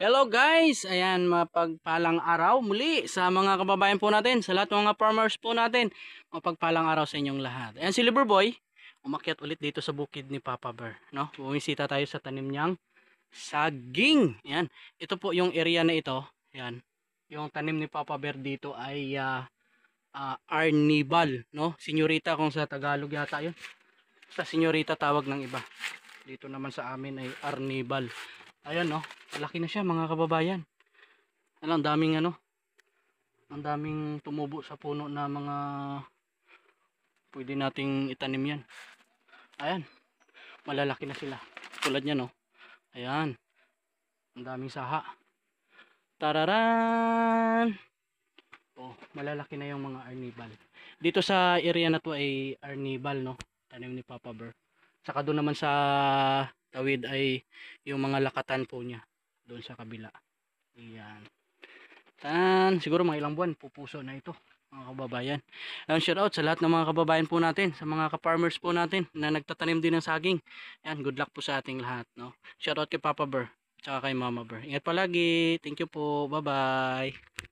Hello guys! Ayan, mapagpalang araw muli sa mga kababayan po natin, sa lahat ng mga farmers po natin. Mapagpalang araw sa inyong lahat. Ayan si Liverboy, umakyat ulit dito sa bukid ni Papa Bear. No? Bumisita tayo sa tanim niyang saging. Ayan, ito po yung area na ito. Ayan, yung tanim ni Papa Bear dito ay Arnibal. No? Senyorita kung sa Tagalog yata yun. Sa senyorita tawag ng iba. Dito naman sa amin ay Arnibal. Ayan no, malaki na siya mga kababayan. Ang daming ang daming tumubo sa puno na mga pwede nating itanim yan. Ayan, malalaki na sila. Tulad niyan no. Ayan, ang daming saha. Tararan! Oh, malalaki na yung mga arnibal. Dito sa area na to ay arnibal no, tanim ni Papa Bear. Saka doon naman sa tawid ay yung mga lakatan po niya doon sa kabila. Ayan. Siguro mga ilang buwan pupuso na ito mga kababayan. Shout out sa lahat ng mga kababayan po natin, sa mga ka-farmers po natin na nagtatanim din ng saging. Ayan, good luck po sa ating lahat, no. Shout out kay Papa Bear, tsaka kay Mama Bear. Ingat palagi. Thank you po. Bye-bye.